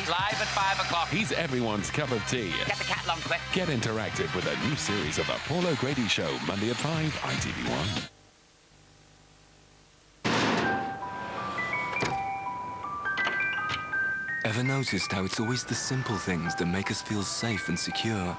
He's live at 5 o'clock. He's everyone's cup of tea. Get the cat along quick. Get interactive with a new series of The Paul O'Grady Show, Monday at 5, ITV1. Ever noticed how it's always the simple things that make us feel safe and secure?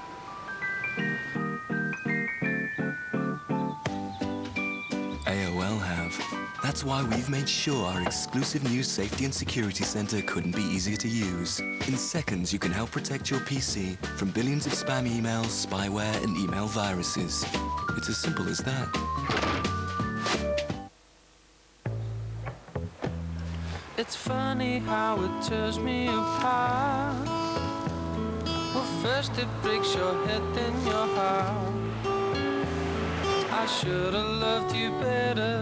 AOL have. That's why we've made sure our exclusive new Safety and Security Center couldn't be easier to use. In seconds, you can help protect your PC from billions of spam emails, spyware, and email viruses. It's as simple as that. It's funny how it tears me apart. Well, first it breaks your head, then your heart. I should have loved you better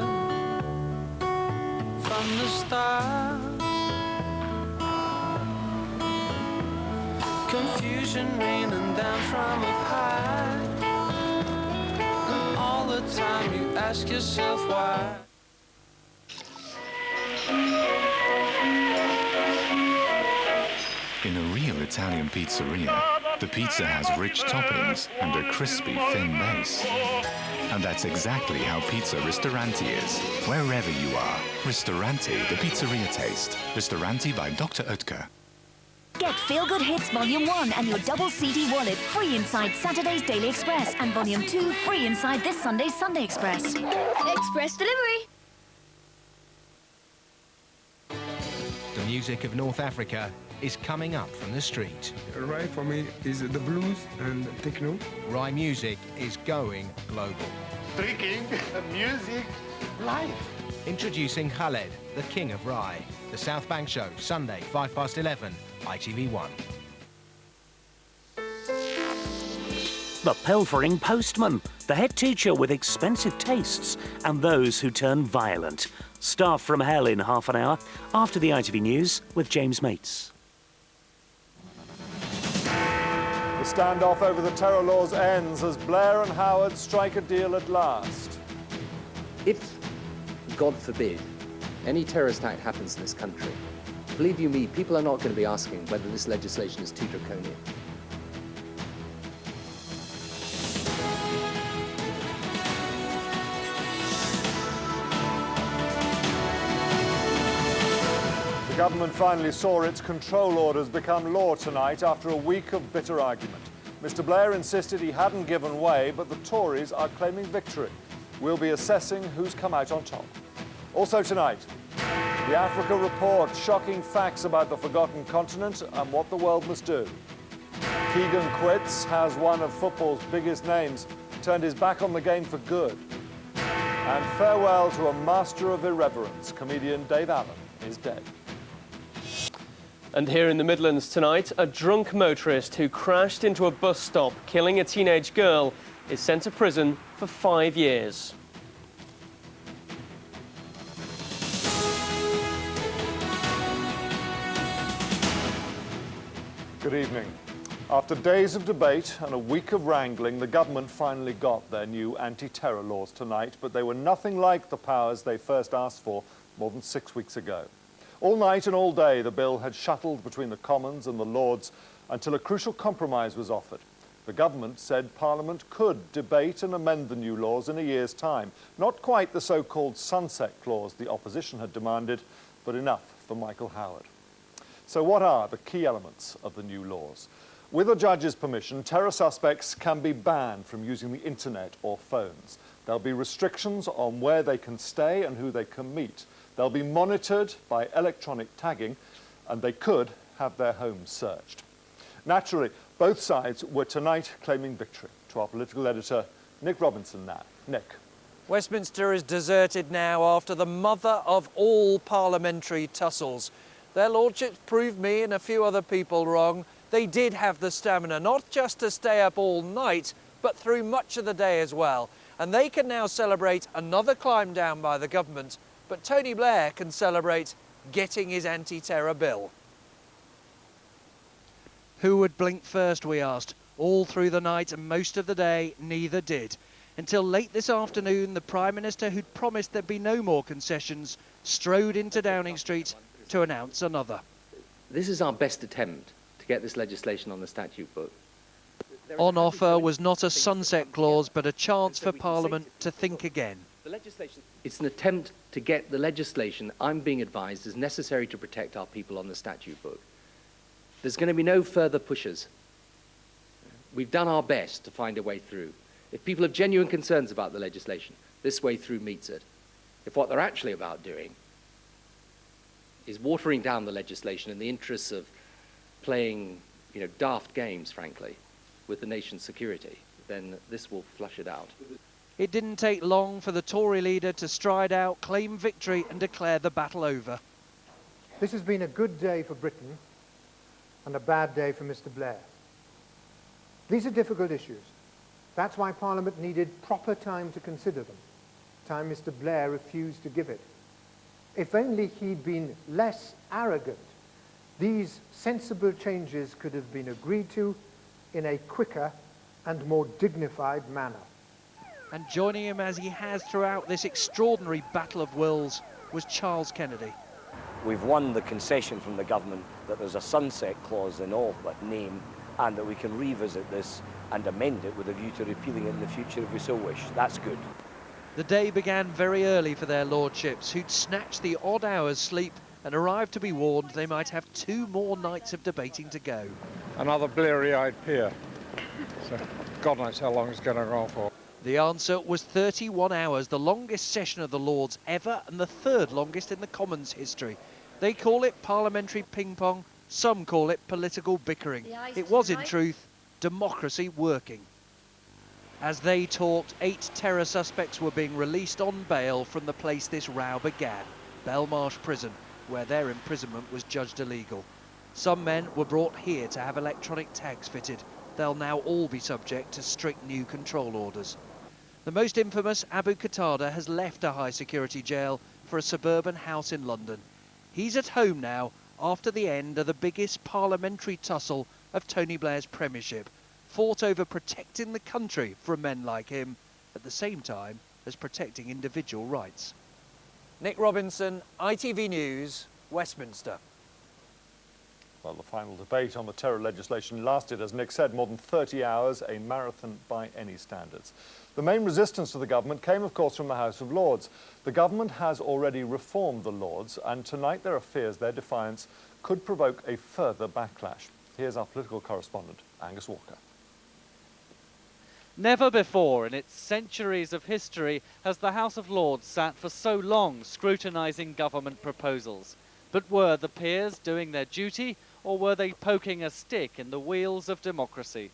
from the start. Confusion raining down from up high, and all the time you ask yourself why. In a real Italian pizzeria, the pizza has rich toppings and a crispy, thin base. And that's exactly how Pizza Ristorante is, wherever you are. Ristorante, the pizzeria taste. Ristorante by Dr. Oetker. Get Feel Good Hits Volume 1 and your double CD wallet free inside Saturday's Daily Express, and Volume 2 free inside this Sunday's Sunday Express. Express delivery. The music of North Africa is coming up from the street. Rai for me is the blues and techno. Rai music is going global. Drinking music live. Introducing Khaled, the king of Rai. The South Bank Show, Sunday, 11:05, ITV1. The pilfering postman, the head teacher with expensive tastes, and those who turn violent. Staff from hell in half an hour after the ITV News with James Mates. The standoff over the terror laws ends as Blair and Howard strike a deal at last. If, God forbid, any terrorist act happens in this country, believe you me, people are not going to be asking whether this legislation is too draconian. The government finally saw its control orders become law tonight after a week of bitter argument. Mr. Blair insisted he hadn't given way, but the Tories are claiming victory. We'll be assessing who's come out on top. Also tonight, the Africa Report, shocking facts about the forgotten continent and what the world must do. Keegan Quits has one of football's biggest names turned his back on the game for good. And farewell to a master of irreverence, comedian Dave Allen is dead. And here in the Midlands tonight, a drunk motorist who crashed into a bus stop, killing a teenage girl, is sent to prison for 5 years. Good evening. After days of debate and a week of wrangling, the government finally got their new anti-terror laws tonight, but they were nothing like the powers they first asked for more than 6 weeks ago. All night and all day, the bill had shuttled between the Commons and the Lords until a crucial compromise was offered. The government said Parliament could debate and amend the new laws in a year's time. Not quite the so-called sunset clause the opposition had demanded, but enough for Michael Howard. So what are the key elements of the new laws? With a judge's permission, terror suspects can be banned from using the internet or phones. There'll be restrictions on where they can stay and who they can meet. They'll be monitored by electronic tagging, and they could have their homes searched. Naturally, both sides were tonight claiming victory. To our political editor, Nick Robinson now. Nick. Westminster is deserted now after the mother of all parliamentary tussles. Their lordships proved me and a few other people wrong. They did have the stamina, not just to stay up all night, but through much of the day as well. And they can now celebrate another climb down by the government. But Tony Blair can celebrate getting his anti-terror bill. Who would blink first, we asked. All through the night and most of the day, neither did. Until late this afternoon, the Prime Minister, who'd promised there'd be no more concessions, strode into Downing Street to announce another. This is our best attempt to get this legislation on the statute book. On offer was not a sunset clause, but a chance for Parliament to think again. It's an attempt to get the legislation I'm being advised is necessary to protect our people on the statute book. There's going to be no further pushes. We've done our best to find a way through. If people have genuine concerns about the legislation, this way through meets it. If what they're actually about doing is watering down the legislation in the interests of playing, daft games, frankly, with the nation's security, then this will flush it out. It didn't take long for the Tory leader to stride out, claim victory and declare the battle over. This has been a good day for Britain and a bad day for Mr. Blair. These are difficult issues. That's why Parliament needed proper time to consider them, time Mr. Blair refused to give it. If only he'd been less arrogant, these sensible changes could have been agreed to in a quicker and more dignified manner. And joining him as he has throughout this extraordinary battle of wills was Charles Kennedy. We've won the concession from the government that there's a sunset clause in all but name, and that we can revisit this and amend it with a view to repealing it in the future if we so wish. That's good. The day began very early for their lordships, who'd snatched the odd hour's sleep and arrived to be warned they might have 2 more nights of debating to go. Another bleary-eyed peer. So God knows how long it's going to go on for. The answer was 31 hours, the longest session of the Lords ever and the 3rd longest in the Commons' history. They call it parliamentary ping-pong, some call it political bickering. It was, in truth, democracy working. As they talked, 8 terror suspects were being released on bail from the place this row began, Belmarsh Prison, where their imprisonment was judged illegal. Some men were brought here to have electronic tags fitted. They'll now all be subject to strict new control orders. The most infamous Abu Qatada has left a high-security jail for a suburban house in London. He's at home now after the end of the biggest parliamentary tussle of Tony Blair's premiership, fought over protecting the country from men like him, at the same time as protecting individual rights. Nick Robinson, ITV News, Westminster. Well, the final debate on the terror legislation lasted, as Nick said, more than 30 hours, a marathon by any standards. The main resistance to the government came, of course, from the House of Lords. The government has already reformed the Lords, and tonight there are fears their defiance could provoke a further backlash. Here's our political correspondent, Angus Walker. Never before in its centuries of history has the House of Lords sat for so long scrutinising government proposals. But were the peers doing their duty, or were they poking a stick in the wheels of democracy?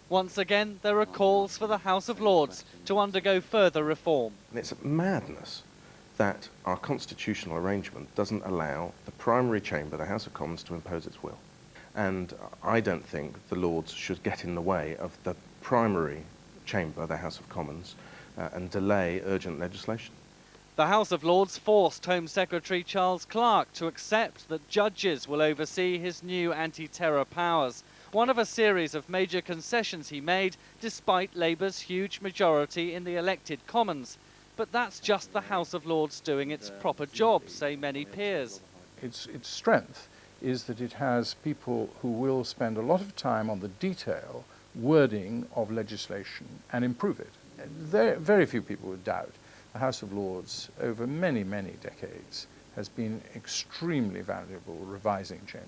Once again, there are calls for the House of Lords to undergo further reform. And it's madness that our constitutional arrangement doesn't allow the primary chamber, the House of Commons, to impose its will. And I don't think the Lords should get in the way of the primary chamber, the House of Commons, and delay urgent legislation. The House of Lords forced Home Secretary Charles Clarke to accept that judges will oversee his new anti-terror powers, one of a series of major concessions he made despite Labour's huge majority in the elected Commons. But that's just the House of Lords doing its proper job, say many peers. Its strength is that it has people who will spend a lot of time on the detail, wording of legislation and improve it. Very few people would doubt the House of Lords, over many, many decades, has been extremely valuable revising chamber.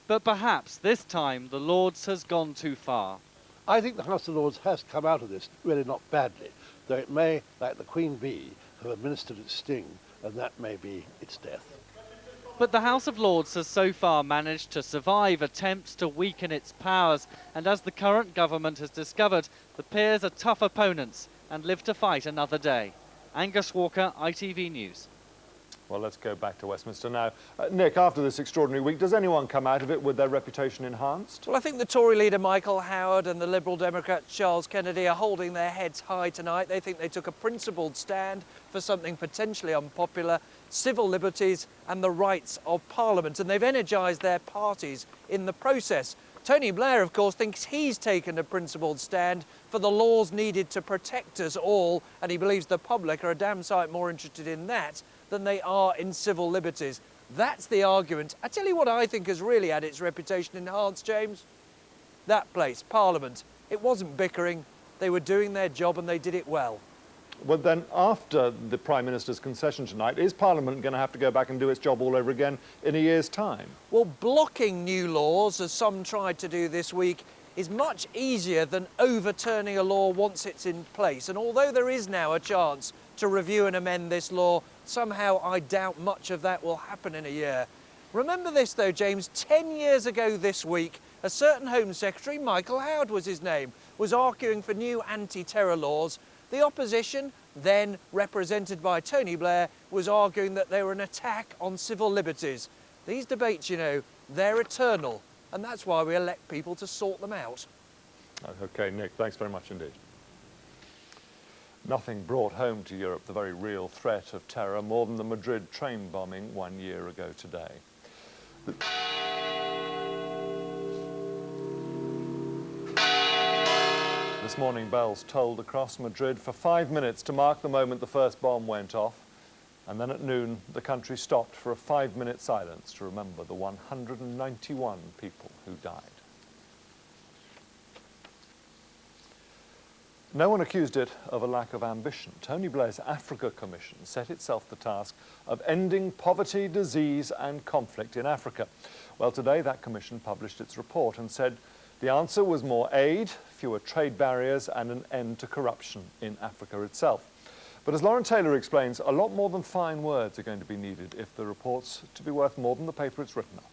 But perhaps this time the Lords has gone too far. I think the House of Lords has come out of this really not badly, though it may, like the Queen Bee, have administered its sting, and that may be its death. But the House of Lords has so far managed to survive attempts to weaken its powers, and as the current government has discovered, the peers are tough opponents and live to fight another day. Angus Walker, ITV News. Well, let's go back to Westminster now. Nick, after this extraordinary week, does anyone come out of it with their reputation enhanced? Well, I think the Tory leader Michael Howard and the Liberal Democrat Charles Kennedy are holding their heads high tonight. They think they took a principled stand for something potentially unpopular, civil liberties and the rights of Parliament, and they've energised their parties in the process. Tony Blair, of course, thinks he's taken a principled stand for the laws needed to protect us all, and he believes the public are a damn sight more interested in that than they are in civil liberties. That's the argument. I tell you what I think has really had its reputation enhanced, James. That place, Parliament. It wasn't bickering. They were doing their job and they did it well. Well, then, after the Prime Minister's concession tonight, is Parliament going to have to go back and do its job all over again in a year's time? Well, blocking new laws, as some tried to do this week, is much easier than overturning a law once it's in place. And although there is now a chance to review and amend this law, somehow I doubt much of that will happen in a year. Remember this, though, James, 10 years ago this week, a certain Home Secretary, Michael Howard was his name, was arguing for new anti-terror laws. The opposition, then represented by Tony Blair, was arguing that they were an attack on civil liberties. These debates, you know, they're eternal, and that's why we elect people to sort them out. OK, Nick, thanks very much indeed. Nothing brought home to Europe the very real threat of terror more than the Madrid train bombing 1 year ago today. This morning, bells tolled across Madrid for 5 minutes to mark the moment the first bomb went off. And then at noon, the country stopped for a 5-minute silence to remember the 191 people who died. No one accused it of a lack of ambition. Tony Blair's Africa Commission set itself the task of ending poverty, disease and conflict in Africa. Well, today that commission published its report and said the answer was more aid, fewer trade barriers and an end to corruption in Africa itself. But as Lauren Taylor explains, a lot more than fine words are going to be needed if the report's to be worth more than the paper it's written on.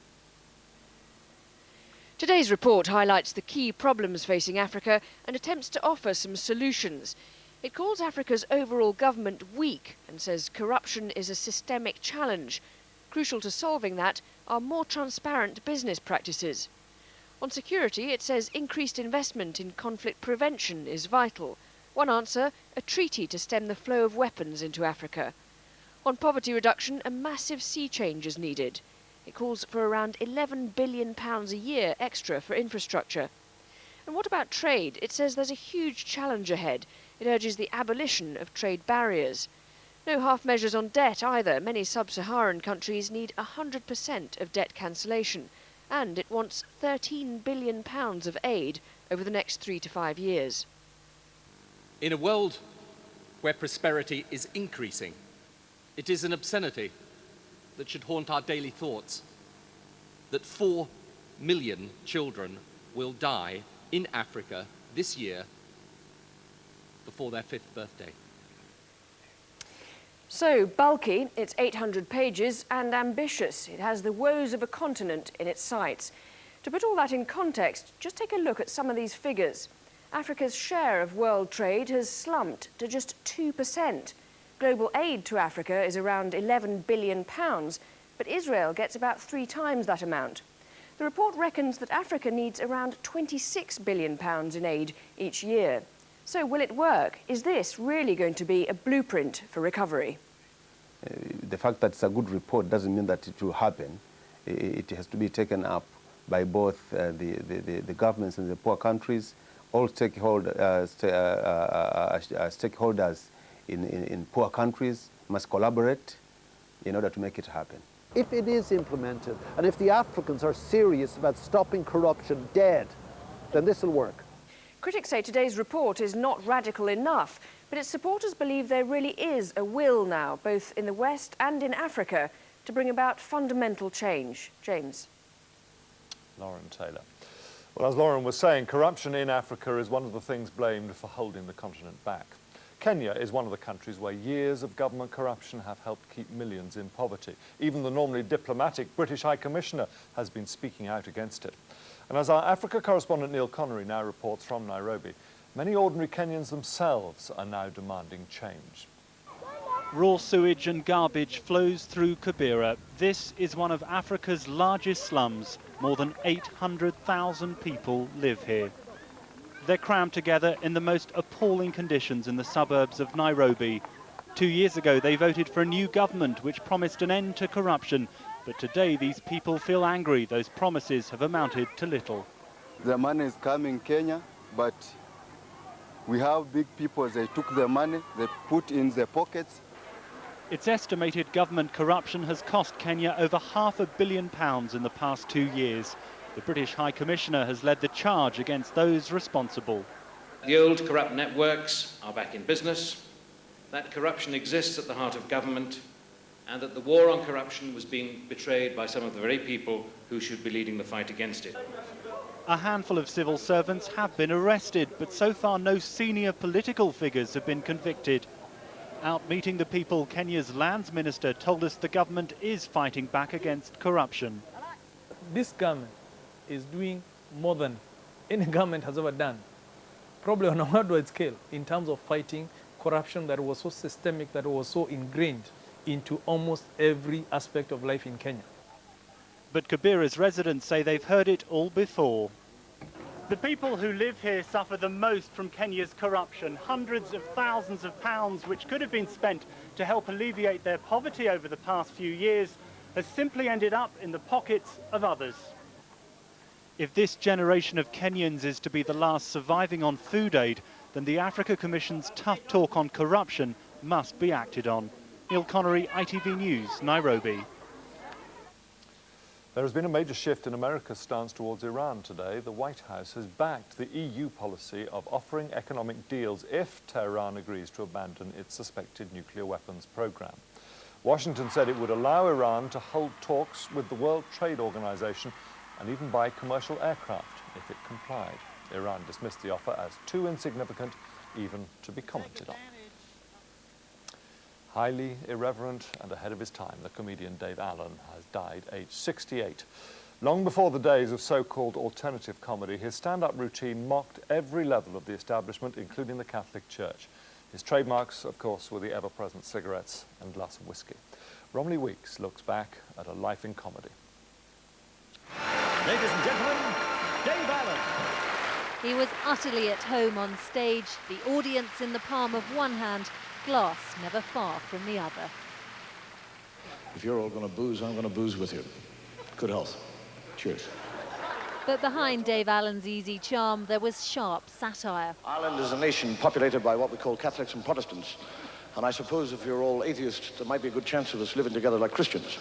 Today's report highlights the key problems facing Africa and attempts to offer some solutions. It calls Africa's overall government weak and says corruption is a systemic challenge. Crucial to solving that are more transparent business practices. On security, it says increased investment in conflict prevention is vital. One answer, a treaty to stem the flow of weapons into Africa. On poverty reduction, a massive sea change is needed. It calls for around £11 billion a year extra for infrastructure. And what about trade? It says there's a huge challenge ahead. It urges the abolition of trade barriers. No half measures on debt either. Many sub-Saharan countries need 100% of debt cancellation. And it wants £13 billion of aid over the next 3 to 5 years. In a world where prosperity is increasing, it is an obscenity that should haunt our daily thoughts that 4 million children will die in Africa this year before their 5th birthday. So bulky, it's 800 pages, and ambitious. It has the woes of a continent in its sights. To put all that in context, just take a look at some of these figures. Africa's share of world trade has slumped to just 2%. Global aid to Africa is around £11 billion, but Israel gets about 3 times that amount. The report reckons that Africa needs around £26 billion in aid each year. So will it work? Is this really going to be a blueprint for recovery? The fact that it's a good report doesn't mean that it will happen. It has to be taken up by both the governments in the poor countries, all stakeholders in poor countries must collaborate in order to make it happen. If it is implemented, and if the Africans are serious about stopping corruption dead, then this will work. Critics say today's report is not radical enough, but its supporters believe there really is a will now, both in the West and in Africa, to bring about fundamental change. James. Lauren Taylor. Well, as Lauren was saying, corruption in Africa is one of the things blamed for holding the continent back. Kenya is one of the countries where years of government corruption have helped keep millions in poverty. Even the normally diplomatic British High Commissioner has been speaking out against it. And as our Africa correspondent Neil Connery now reports from Nairobi, many ordinary Kenyans themselves are now demanding change. Raw sewage and garbage flows through Kibera. This is one of Africa's largest slums. More than 800,000 people live here. They're crammed together in the most appalling conditions in the suburbs of Nairobi. 2 years ago, they voted for a new government which promised an end to corruption. But today, these people feel angry. Those promises have amounted to little. The money is coming Kenya, but we have big people. They took the money, they put in their pockets, It's estimated government corruption has cost Kenya over £500 million in the past 2 years. The British High Commissioner has led the charge against those responsible. The old corrupt networks are back in business, that corruption exists at the heart of government, and that the war on corruption was being betrayed by some of the very people who should be leading the fight against it. A handful of civil servants have been arrested, but so far no senior political figures have been convicted. Out meeting the people, Kenya's lands minister told us the government is fighting back against corruption. This government is doing more than any government has ever done, probably on a worldwide scale, in terms of fighting corruption that was so systemic, that was so ingrained into almost every aspect of life in Kenya. But Kibera's residents say they've heard it all before. The people who live here suffer the most from Kenya's corruption. Hundreds of thousands of pounds, which could have been spent to help alleviate their poverty over the past few years, has simply ended up in the pockets of others. If this generation of Kenyans is to be the last surviving on food aid, then the Africa Commission's tough talk on corruption must be acted on. Neil Connery, ITV News, Nairobi. There has been a major shift in America's stance towards Iran today. The White House has backed the EU policy of offering economic deals if Tehran agrees to abandon its suspected nuclear weapons program. Washington said it would allow Iran to hold talks with the World Trade Organization and even buy commercial aircraft if it complied. Iran dismissed the offer as too insignificant even to be commented on. Highly irreverent and ahead of his time, the comedian Dave Allen has died aged 68. Long before the days of so-called alternative comedy, his stand-up routine mocked every level of the establishment, including the Catholic Church. His trademarks, of course, were the ever-present cigarettes and glass of whiskey. Romilly Weeks looks back at a life in comedy. Ladies and gentlemen, Dave Allen. He was utterly at home on stage, the audience in the palm of one hand, glass never far from the other. If you're all going to booze, I'm going to booze with you. Good health. Cheers. But behind Dave Allen's easy charm, there was sharp satire. Ireland is a nation populated by what we call Catholics and Protestants. And I suppose if you're all atheists, there might be a good chance of us living together like Christians.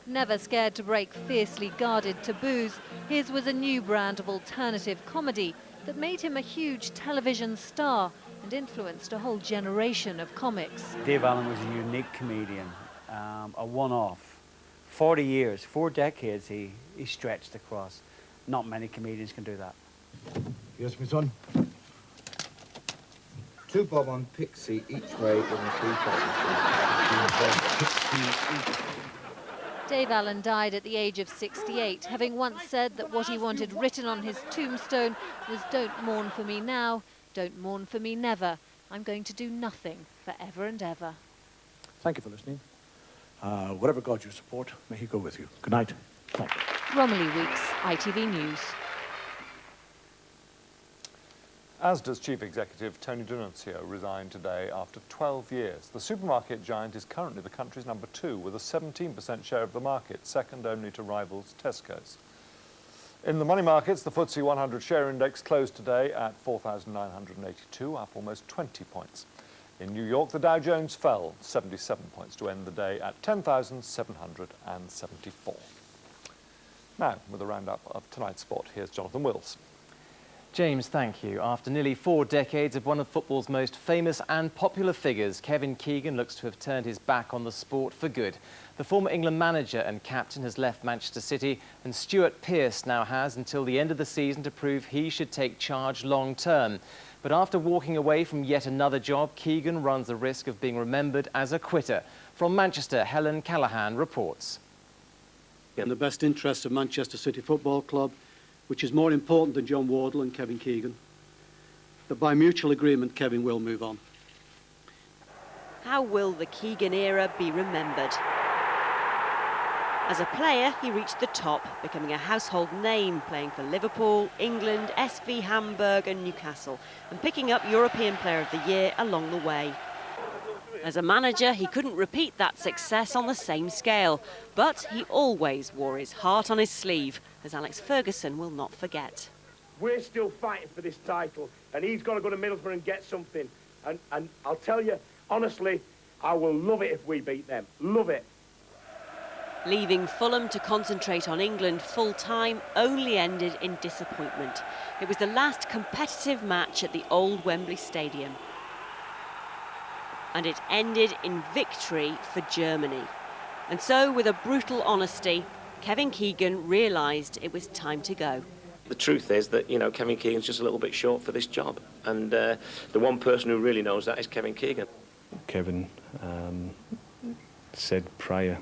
Never scared to break fiercely guarded taboos, his was a new brand of alternative comedy that made him a huge television star and influenced a whole generation of comics. Dave Allen was a unique comedian, a one-off. 40 years, 4 decades he stretched across. Not many comedians can do that. Yes, my son. 2 bob on Pixie each way in the 3 Pixie. Dave Allen died at the age of 68, having once said that what he wanted written on his tombstone was "Don't mourn for me now, don't mourn for me never. I'm going to do nothing forever and ever." Thank you for listening. Whatever God you support, may he go with you. Good night. Thank you. Romilly Weeks, ITV News. Asda's chief executive, Tony D'Annunzio, resigned today after 12 years. The supermarket giant is currently the country's number 2 with a 17% share of the market, second only to rivals Tesco's. In the money markets, the FTSE 100 share index closed today at 4,982, up almost 20 points. In New York, the Dow Jones fell 77 points to end the day at 10,774. Now, with a roundup of tonight's sport, here's Jonathan Wills. James, thank you. After nearly 4 decades of one of football's most famous and popular figures, Kevin Keegan looks to have turned his back on the sport for good. The former England manager and captain has left Manchester City, and Stuart Pearce now has until the end of the season to prove he should take charge long term. But after walking away from yet another job, Keegan runs the risk of being remembered as a quitter. From Manchester, Helen Callahan reports. In the best interests of Manchester City Football Club, which is more important than John Wardle and Kevin Keegan, that by mutual agreement Kevin will move on. How will the Keegan era be remembered? As a player, he reached the top, becoming a household name, playing for Liverpool, England, SV Hamburg and Newcastle, and picking up European Player of the Year along the way. As a manager, he couldn't repeat that success on the same scale, but he always wore his heart on his sleeve, as Alex Ferguson will not forget. We're still fighting for this title, and he's got to go to Middlesbrough and get something. And I'll tell you, honestly, I will love it if we beat them. Love it. Leaving Fulham to concentrate on England full-time only ended in disappointment. It was the last competitive match at the old Wembley Stadium. And it ended in victory for Germany. And so, with a brutal honesty, Kevin Keegan realised it was time to go. The truth is that, you know, Kevin Keegan's just a little bit short for this job. And the one person who really knows that is Kevin Keegan. Kevin said prior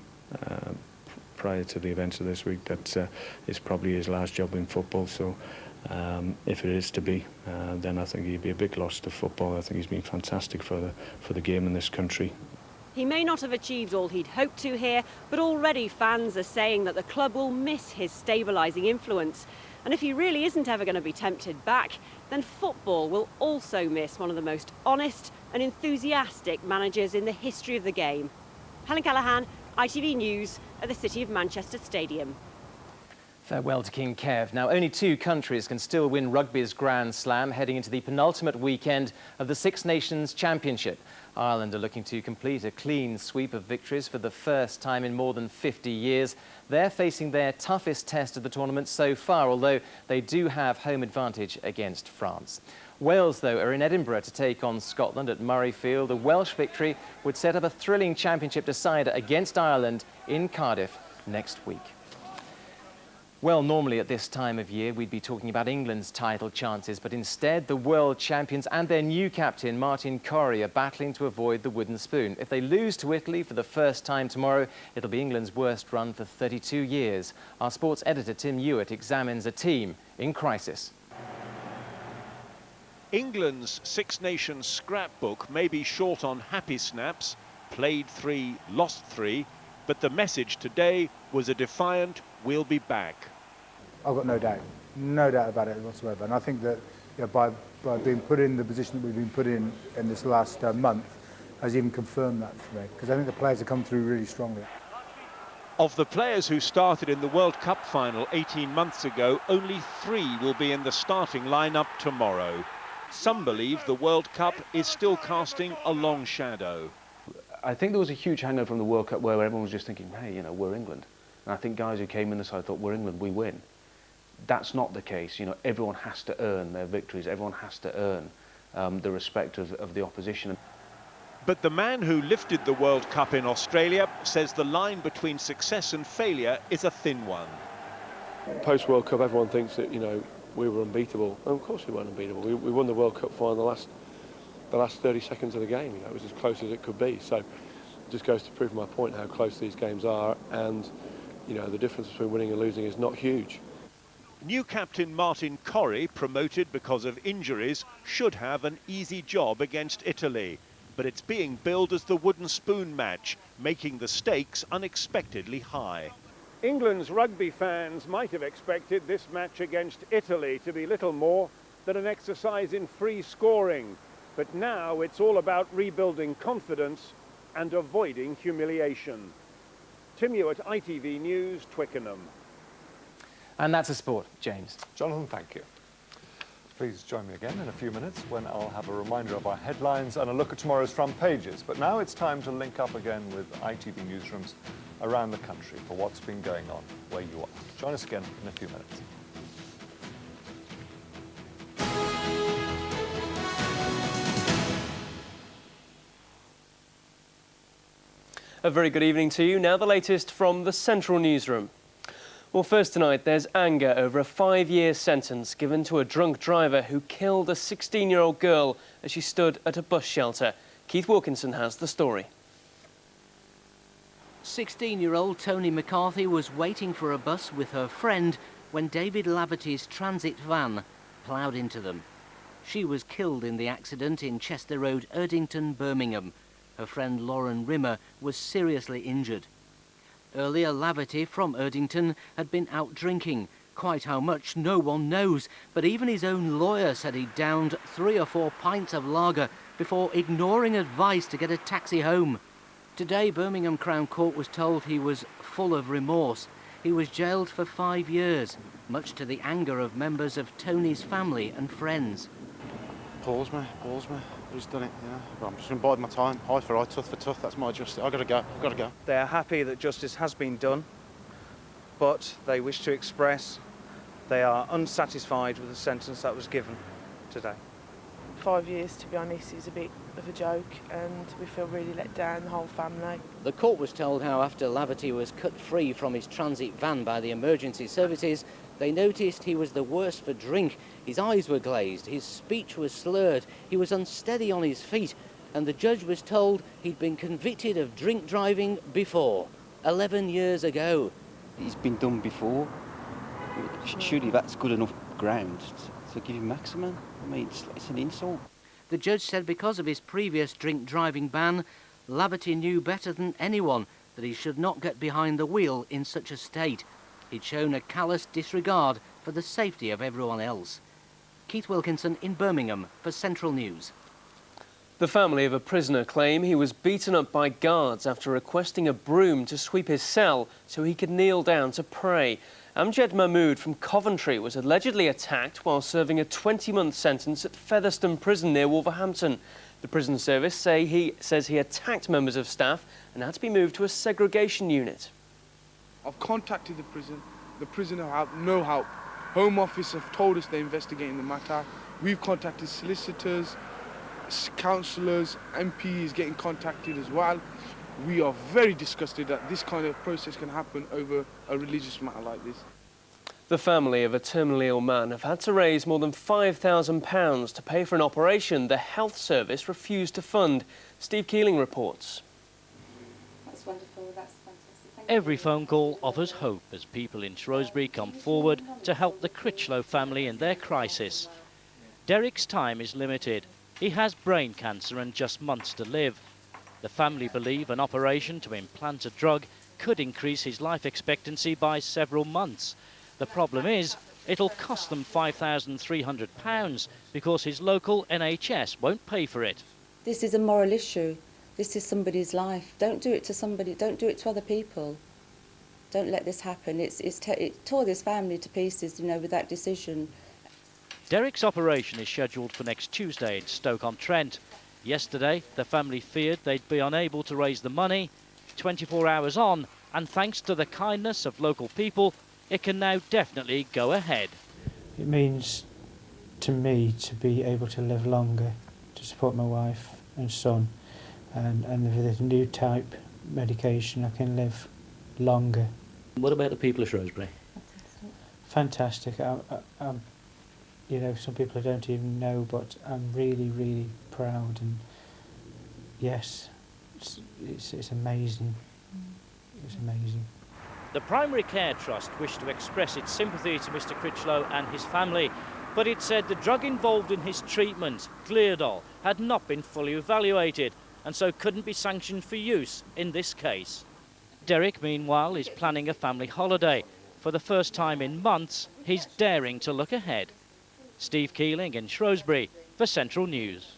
to the events of this week that it's probably his last job in football. So if it is to be, then I think he'd be a big loss to football. I think he's been fantastic for the game in this country. He may not have achieved all he'd hoped to here, but already fans are saying that the club will miss his stabilising influence. And if he really isn't ever going to be tempted back, then football will also miss one of the most honest and enthusiastic managers in the history of the game. Helen Callaghan, ITV News at the City of Manchester Stadium. Farewell to King Kev. Now, only 2 countries can still win rugby's Grand Slam heading into the penultimate weekend of the Six Nations Championship. Ireland are looking to complete a clean sweep of victories for the first time in more than 50 years. They're facing their toughest test of the tournament so far, although they do have home advantage against France. Wales, though, are in Edinburgh to take on Scotland at Murrayfield. A Welsh victory would set up a thrilling championship decider against Ireland in Cardiff next week. Well, normally at this time of year, we'd be talking about England's title chances, but instead the world champions and their new captain, Martin Corrie, are battling to avoid the wooden spoon. If they lose to Italy for the first time tomorrow, it'll be England's worst run for 32 years. Our sports editor, Tim Hewitt, examines a team in crisis. England's Six Nations scrapbook may be short on happy snaps, played 3, lost 3, but the message today was a defiant, we'll be back. I've got no doubt about it whatsoever. And I think that, you know, by being put in the position that we've been put in this last month has even confirmed that for me, because I think the players have come through really strongly. Of the players who started in the World Cup final 18 months ago, only 3 will be in the starting lineup tomorrow. Some believe the World Cup is still casting a long shadow. I think there was a huge hangover from the World Cup where everyone was just thinking, hey, you know, we're England. And I think guys who came in the side thought, we're England, we win. That's not the case. You know, everyone has to earn their victories. Everyone has to earn the respect of the opposition. But the man who lifted the World Cup in Australia says the line between success and failure is a thin one. Post-World Cup, everyone thinks that, you know, we were unbeatable. And of course we weren't unbeatable. We won the World Cup final the last 30 seconds of the game. You know, it was as close as it could be. So it just goes to prove my point how close these games are, and you know, the difference between winning and losing is not huge. New captain Martin Corrie, promoted because of injuries, should have an easy job against Italy. But it's being billed as the wooden spoon match, making the stakes unexpectedly high. England's rugby fans might have expected this match against Italy to be little more than an exercise in free scoring. But now it's all about rebuilding confidence and avoiding humiliation. Tim Hewitt, ITV News, Twickenham. And that's a sport, James. Jonathan, thank you. Please join me again in a few minutes when I'll have a reminder of our headlines and a look at tomorrow's front pages. But now it's time to link up again with ITV newsrooms around the country for what's been going on where you are. Join us again in a few minutes. A very good evening to you. Now the latest from the Central Newsroom. Well, first tonight, there's anger over a 5-year sentence given to a drunk driver who killed a 16-year-old girl as she stood at a bus shelter. Keith Wilkinson has the story. 16-year-old Tony McCarthy was waiting for a bus with her friend when David Laverty's transit van ploughed into them. She was killed in the accident in Chester Road, Erdington, Birmingham. Her friend Lauren Rimmer was seriously injured. Earlier, Laverty from Erdington had been out drinking. Quite how much, no one knows, but even his own lawyer said he downed 3 or 4 pints of lager before ignoring advice to get a taxi home. Today, Birmingham Crown Court was told he was full of remorse. He was jailed for 5 years, much to the anger of members of Tony's family and friends. Pulls me. Who's done it, you know? But I'm just going to bide my time. Eye for eye, tooth for tooth. That's my justice. I've got to go. I've got to go. They are happy that justice has been done, but they wish to express they are unsatisfied with the sentence that was given today. 5 years, to be honest, is a bit of a joke, and we feel really let down, the whole family. The court was told how after Laverty was cut free from his transit van by the emergency services, they noticed he was the worse for drink. His eyes were glazed, his speech was slurred, he was unsteady on his feet, and the judge was told he'd been convicted of drink driving before, 11 years ago. He's been done before. Surely that's good enough ground to give him maximum. I mean, it's an insult. The judge said because of his previous drink driving ban, Laverty knew better than anyone that he should not get behind the wheel in such a state. He'd shown a callous disregard for the safety of everyone else. Keith Wilkinson in Birmingham for Central News. The family of a prisoner claim he was beaten up by guards after requesting a broom to sweep his cell so he could kneel down to pray. Amjad Mahmood from Coventry was allegedly attacked while serving a 20-month sentence at Featherstone Prison near Wolverhampton. The prison service says he attacked members of staff and had to be moved to a segregation unit. I've contacted the prison. The prison have no help. Home Office have told us they're investigating the matter. We've contacted solicitors, councillors, MPs getting contacted as well. We are very disgusted that this kind of process can happen over a religious matter like this. The family of a terminally ill man have had to raise more than £5,000 to pay for an operation the health service refused to fund. Steve Keeling reports. That's wonderful, that's fantastic. Every phone call offers hope as people in Shrewsbury come forward to help the Critchlow family in their crisis. Derek's time is limited. He has brain cancer and just months to live. The family believe an operation to implant a drug could increase his life expectancy by several months. The problem is, it'll cost them £5,300 because his local NHS won't pay for it. This is a moral issue. This is somebody's life. Don't do it to somebody. Don't do it to other people. Don't let this happen. It tore this family to pieces, you know, with that decision. Derek's operation is scheduled for next Tuesday in Stoke-on-Trent. Yesterday, the family feared they'd be unable to raise the money. 24 hours on, and thanks to the kindness of local people, it can now definitely go ahead. It means to me to be able to live longer, to support my wife and son, and with the new type medication I can live longer. What about the people of Shrewsbury? Fantastic. I'm, you know, some people I don't even know, but I'm really, really proud, and yes, it's amazing. It's amazing. The Primary Care Trust wished to express its sympathy to Mr Critchlow and his family, but it said the drug involved in his treatment, Cleardol, had not been fully evaluated and so couldn't be sanctioned for use in this case. Derek, meanwhile, is planning a family holiday. For the first time in months, he's daring to look ahead. Steve Keeling in Shrewsbury for Central News.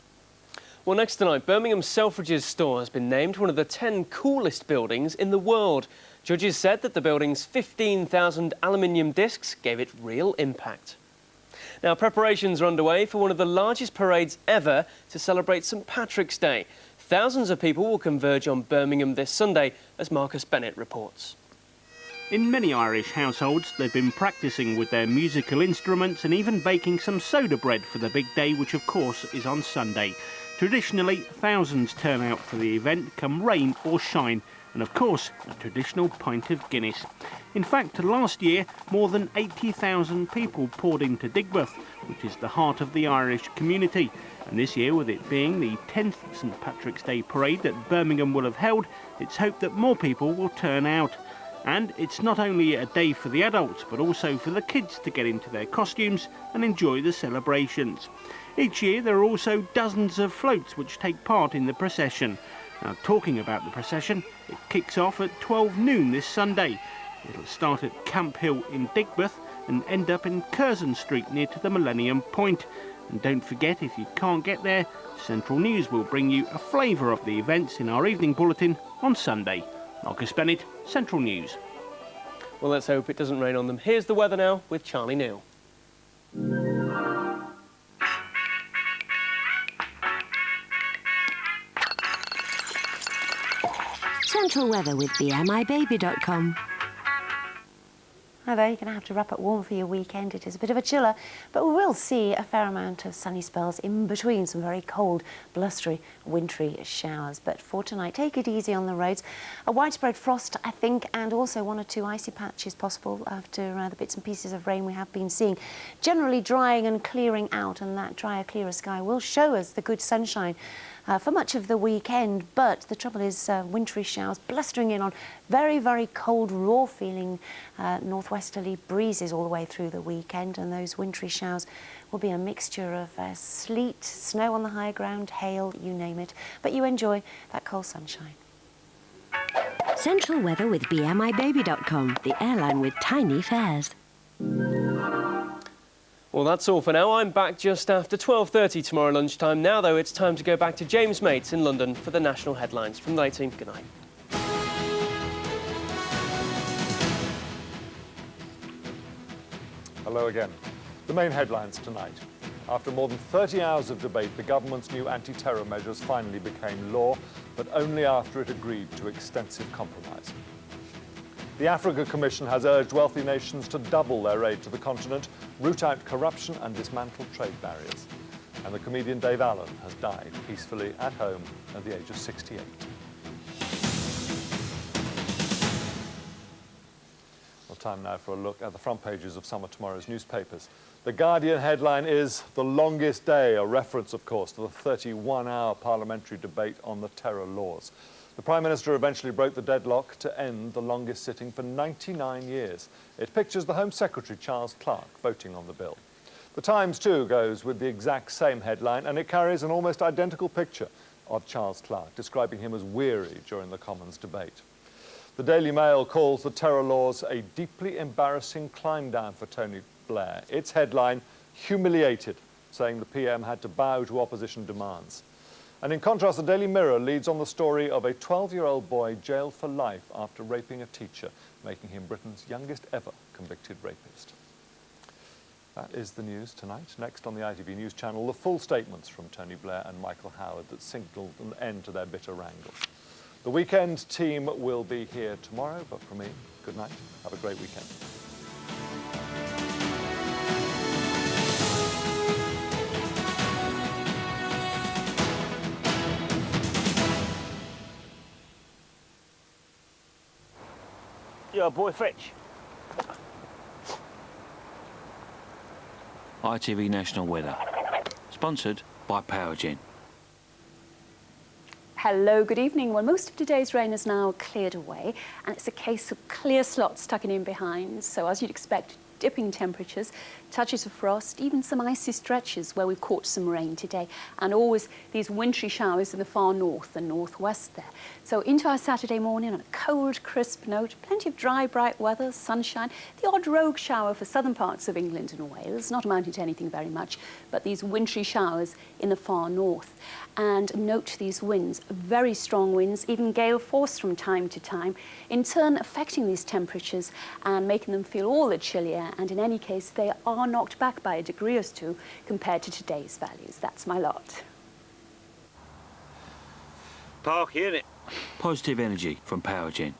Well, next tonight, Birmingham Selfridges store has been named one of the 10 coolest buildings in the world. Judges said that the building's 15,000 aluminium discs gave it real impact. Now, preparations are underway for one of the largest parades ever to celebrate St Patrick's Day. Thousands of people will converge on Birmingham this Sunday, as Marcus Bennett reports. In many Irish households, they've been practising with their musical instruments and even baking some soda bread for the big day, which of course is on Sunday. Traditionally, thousands turn out for the event, come rain or shine, and of course, a traditional pint of Guinness. In fact, last year, more than 80,000 people poured into Digbeth, which is the heart of the Irish community. And this year, with it being the 10th St Patrick's Day parade that Birmingham will have held, it's hoped that more people will turn out. And it's not only a day for the adults, but also for the kids to get into their costumes and enjoy the celebrations. Each year there are also dozens of floats which take part in the procession. Now, talking about the procession, it kicks off at 12 noon this Sunday. It'll start at Camp Hill in Digbeth and end up in Curzon Street near to the Millennium Point. And don't forget, if you can't get there, Central News will bring you a flavour of the events in our evening bulletin on Sunday. Marcus Bennett, Central News. Well, let's hope it doesn't rain on them. Here's the weather now with Charlie Neal. Central weather with BMIBaby.com. Hi there, you're going to have to wrap up warm for your weekend. It is a bit of a chiller, but we will see a fair amount of sunny spells in between some very cold, blustery, wintry showers. But for tonight, take it easy on the roads. A widespread frost, I think, and also one or two icy patches possible after the bits and pieces of rain we have been seeing. Generally drying and clearing out, and that drier, clearer sky will show us the good sunshine for much of the weekend, but the trouble is wintry showers blustering in on very, very cold, raw feeling northwesterly breezes all the way through the weekend, and those wintry showers will be a mixture of sleet, snow on the high ground, hail, you name it, but you enjoy that cold sunshine. Central weather with BMIBaby.com, the airline with tiny fares. Well, that's all for now. I'm back just after 12:30 tomorrow lunchtime. Now, though, it's time to go back to James Mates in London for the national headlines. From the night team, good night. Hello again. The main headlines tonight. After more than 30 hours of debate, the government's new anti-terror measures finally became law, but only after it agreed to extensive compromise. The Africa Commission has urged wealthy nations to double their aid to the continent, root out corruption and dismantle trade barriers. And the comedian Dave Allen has died peacefully at home at the age of 68. Well, time now for a look at the front pages of some of tomorrow's newspapers. The Guardian headline is "The Longest Day," a reference, of course, to the 31-hour parliamentary debate on the terror laws. The Prime Minister eventually broke the deadlock to end the longest sitting for 99 years. It pictures the Home Secretary, Charles Clarke, voting on the bill. The Times, too, goes with the exact same headline, and it carries an almost identical picture of Charles Clarke, describing him as weary during the Commons debate. The Daily Mail calls the terror laws a deeply embarrassing climb down for Tony Blair. Its headline, "Humiliated," saying the PM had to bow to opposition demands. And in contrast, the Daily Mirror leads on the story of a 12-year-old boy jailed for life after raping a teacher, making him Britain's youngest ever convicted rapist. That is the news tonight. Next on the ITV News channel, the full statements from Tony Blair and Michael Howard that signalled an end to their bitter wrangle. The weekend team will be here tomorrow, but from me, good night. Have a great weekend. Yeah, boy, fetch. ITV National Weather. Sponsored by Peugeot. Hello, good evening. Well, most of today's rain is now cleared away, and it's a case of clear slots tucking in behind. So as you'd expect, dipping temperatures, touches of frost, even some icy stretches where we've caught some rain today, and always these wintry showers in the far north and northwest there. So into our Saturday morning on a cold, crisp note, plenty of dry, bright weather, sunshine, the odd rogue shower for southern parts of England and Wales, not amounting to anything very much, but these wintry showers in the far north. And note these winds, very strong winds, even gale force from time to time, in turn affecting these temperatures and making them feel all the chillier, and in any case they are knocked back by a degree or two compared to today's values. That's my lot. Park unit. Positive energy from Peugeot.